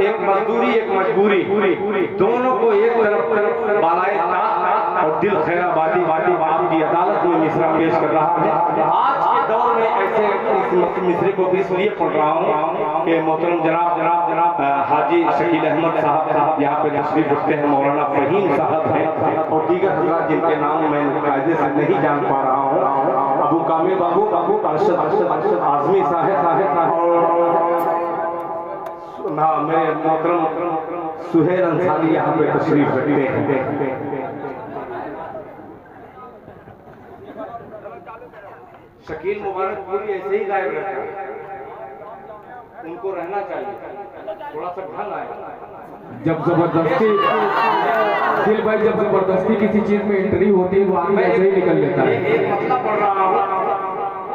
एक मजदूरी एक मजबूरी, दोनों को एक तरफ बालाए और दिल खैराबादी आपकी अदालत में मिसरा पेश कर रहा है। आज के दौर में ऐसे इस मिसरे को इसलिए पढ़ रहा हूँ कि मोहतरम जनाब हाजी शकील अहमद साहब यहाँ पे तशरीफ रखते हैं, मौलाना फहीम साहब हैं और दीगर हजरात जिनके नाम मैं कायदे से नहीं जान पा रहा हूँ, अबू कामिल बाबू अरशद आजमी साहब और मेरे मोहतरम सुहेल अंसारी यहाँ पे तशरीफ रखते हैं। शकील मुबारक पूरी ऐसे ही गायब रहता है, उनको रहना चाहिए, थोड़ा सा ढंग आए। जब जबरदस्ती दिल भाई, जब जबरदस्ती किसी चीज में एंट्री होती है वो आदमी ऐसे ही निकल लेता है। एक मतलब पढ़ रहा हूँ,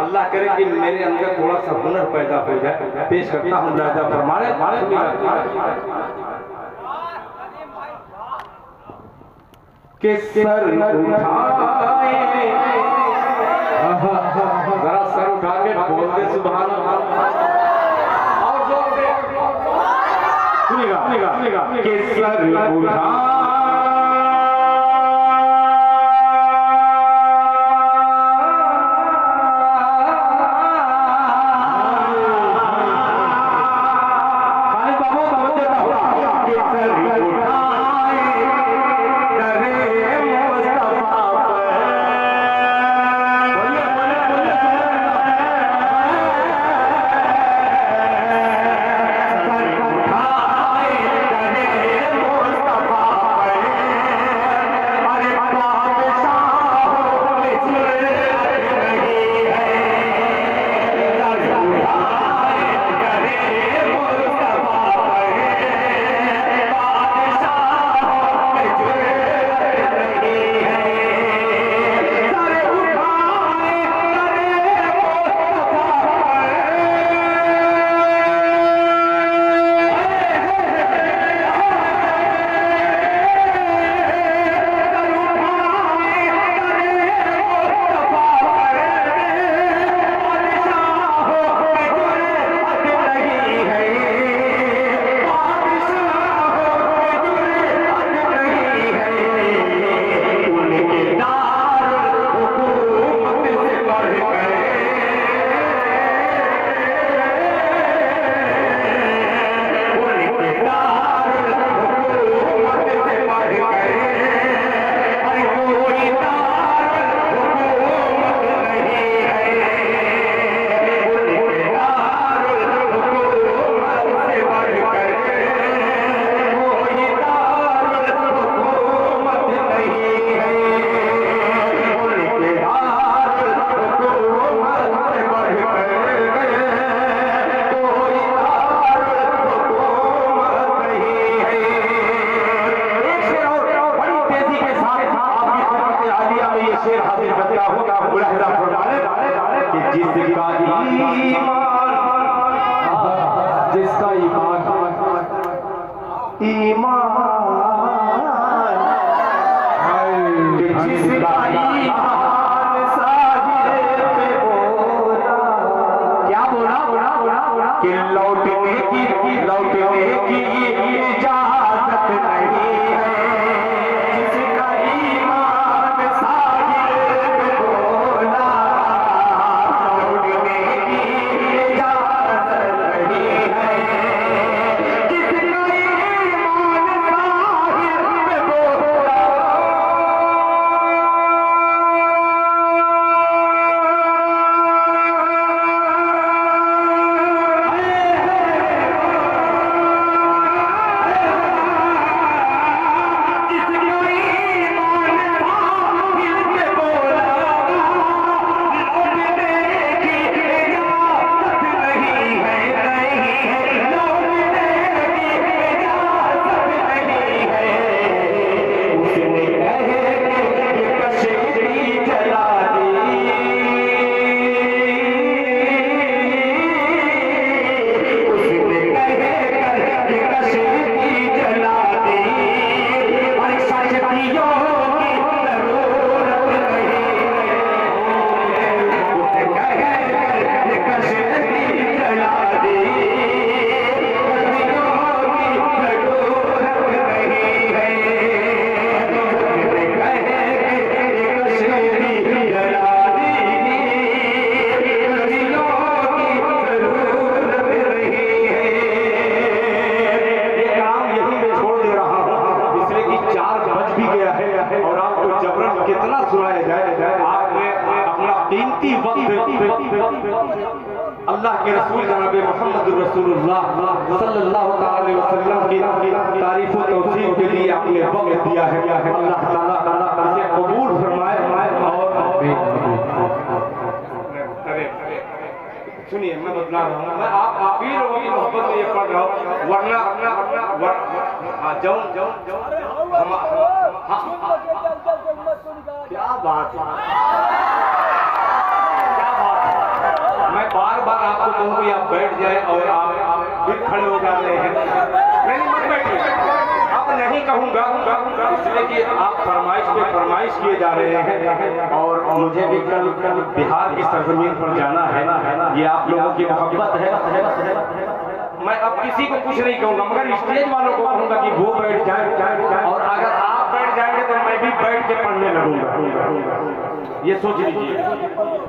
अल्लाह करे कि मेरे अंदर थोड़ा सा हुनर पैदा हो जाए। पेश करता हूँ राजा फरमाने के सर उठाए, जरा सर उठा के बोल दे सुभान अल्लाह और जोर से सुनेगा के सर उठा जिसका ईमान जिसका ईमान साहिर पे बोला, क्या बोला कि लौटने की इजाजत नहीं है, जिसका ईमान साहिर पे बोला, लौटने की इजाजत नहीं है, जिसका ईमान साहिर पे बोला। अल्लाह के रसूल जनाब मोहम्मद रसूलुल्लाह सल्लल्लाहु अलैहि वसल्लम की तारीफ और तौसीफ के लिए आपने वक्त दिया है। अल्लाह ताला इसे कबूल फरमाए। और सुनिए, मैं बतला रहा हूँ, मैं आप ही लोगों की मोहब्बत में ये पढ़ रहा हूँ, वरना क्या बात मैं बार बार आपको कहूँ कि आप बैठ जाए और आप फिर खड़े हो जाते हैं। नहीं, मत बैठिए, अब नहीं कहूँगा, इसलिए कि आप फरमाइश पे फरमाइश किए जा रहे हैं और मुझे भी कल बिहार की सरजमीन पर जाना है। ये आप लोगों की मोहब्बत है। मैं अब किसी को कुछ नहीं कहूँगा, मगर स्टेज वालों को कहूँगा कि वो बैठ जाए, और अगर आप बैठ जाएंगे तो मैं भी बैठ के पढ़ने लगूंगा। ये सोच लीजिए।